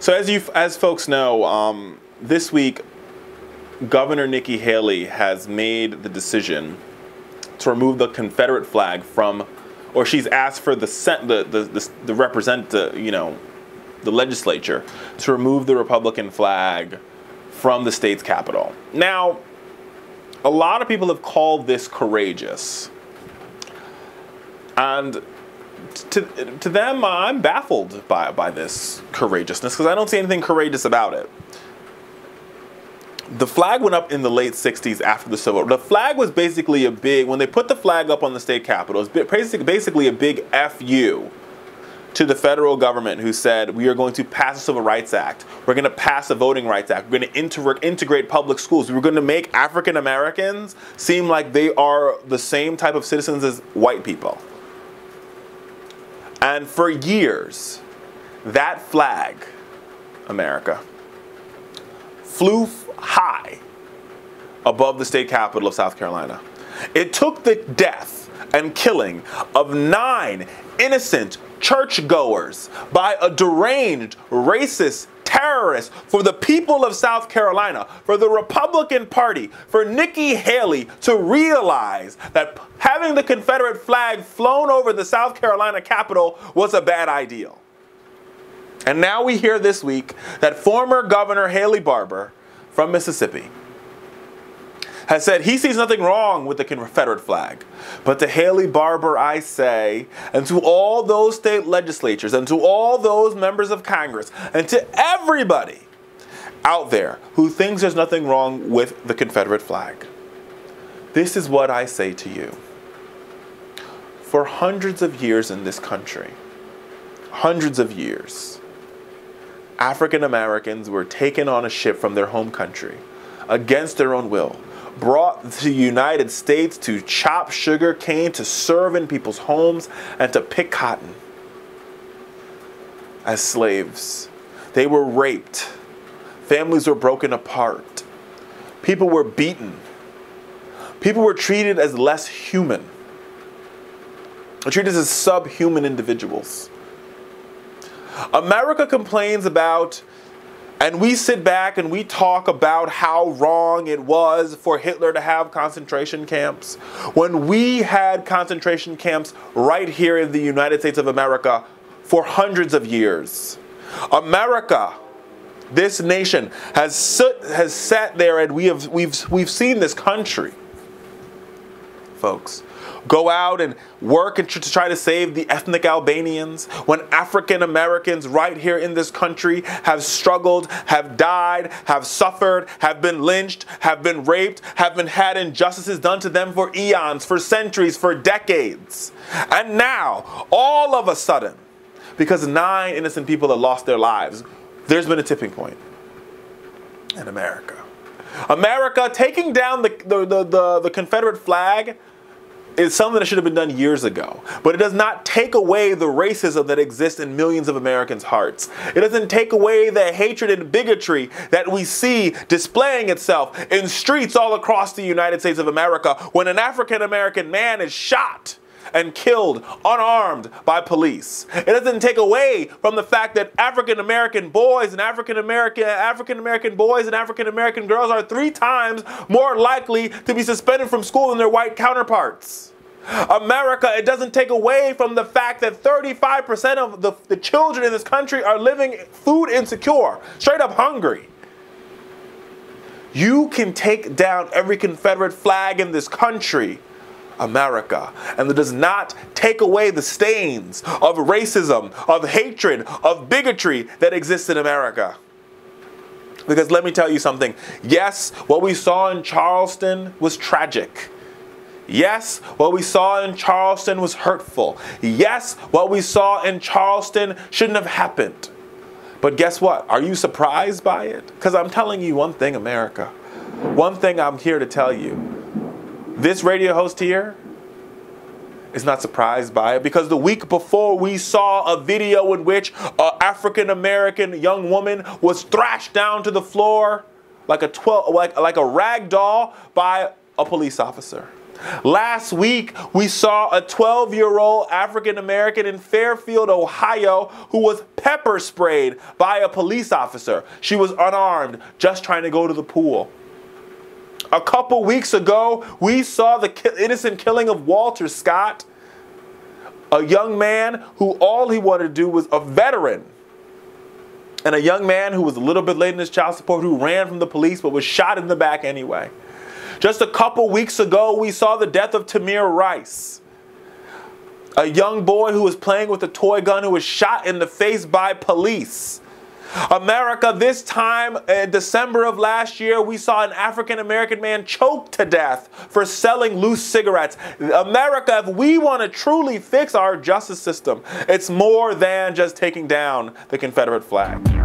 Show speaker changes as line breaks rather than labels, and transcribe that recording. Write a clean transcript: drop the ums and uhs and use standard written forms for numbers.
So as folks know, this week, Governor Nikki Haley has made the decision to remove the Confederate flag from, or she's asked for the legislature to remove the Republican flag from the state's capital. Now, a lot of people have called this courageous, and to them, I'm baffled by this courageousness because I don't see anything courageous about it. The flag went up in the late 60s after the Civil War. The flag was basically a big, when they put the flag up on the state capitol, it was basically a big FU to the federal government who said, we are going to pass a Civil Rights Act. We're going to pass a Voting Rights Act. We're going to integrate public schools. We're going to make African Americans seem like they are the same type of citizens as white people. And for years, that flag, America, flew high above the state capital of South Carolina. It took the death and killing of 9 innocent churchgoers by a deranged, racist terrorist for the people of South Carolina, for the Republican Party, for Nikki Haley to realize that having the Confederate flag flown over the South Carolina Capitol was a bad idea. And now we hear this week that former Governor Haley Barbour from Mississippi has said he sees nothing wrong with the Confederate flag. But to Haley Barbour I say, and to all those state legislatures, and to all those members of Congress, and to everybody out there who thinks there's nothing wrong with the Confederate flag, this is what I say to you. For hundreds of years in this country, hundreds of years, African Americans were taken on a ship from their home country against their own will, brought to the United States to chop sugar cane, to serve in people's homes, and to pick cotton as slaves. They were raped. Families were broken apart. People were beaten. People were treated as less human. Were treated as subhuman individuals. America complains about, and we sit back and we talk about how wrong it was for Hitler to have concentration camps, when we had concentration camps right here in the United States of America for hundreds of years. America, this nation, has sat there, and we've seen this country, folks, go out and work and to try to save the ethnic Albanians, when African Americans right here in this country have struggled, have died, have suffered, have been lynched, have been raped, have been had injustices done to them for eons, for centuries, for decades. And now, all of a sudden, because 9 innocent people have lost their lives, there's been a tipping point in America. America taking down the Confederate flag is something that should have been done years ago. But it does not take away the racism that exists in millions of Americans' hearts. It doesn't take away the hatred and bigotry that we see displaying itself in streets all across the United States of America when an African American man is shot and killed unarmed by police. It doesn't take away from the fact that African American boys and African American boys and African American girls are 3 times more likely to be suspended from school than their white counterparts. America, it doesn't take away from the fact that 35% of the children in this country are living food insecure, straight up hungry. You can take down every Confederate flag in this country, America, and it does not take away the stains of racism, of hatred, of bigotry that exists in America. Because let me tell you something. Yes, what we saw in Charleston was tragic. Yes, what we saw in Charleston was hurtful. Yes, what we saw in Charleston shouldn't have happened. But guess what? Are you surprised by it? Because I'm telling you one thing, America. One thing I'm here to tell you. This radio host here is not surprised by it, because the week before we saw a video in which an African-American young woman was thrashed down to the floor like a rag doll by a police officer. Last week, we saw a 12-year-old African American in Fairfield, Ohio, who was pepper sprayed by a police officer. She was unarmed, just trying to go to the pool. A couple weeks ago, we saw the innocent killing of Walter Scott, a young man who all he wanted to do was a veteran, and a young man who was a little bit late in his child support who ran from the police but was shot in the back anyway. Just a couple weeks ago, we saw the death of Tamir Rice, a young boy who was playing with a toy gun who was shot in the face by police. America, this time in December of last year, we saw an African-American man choked to death for selling loose cigarettes. America, if we want to truly fix our justice system, it's more than just taking down the Confederate flag.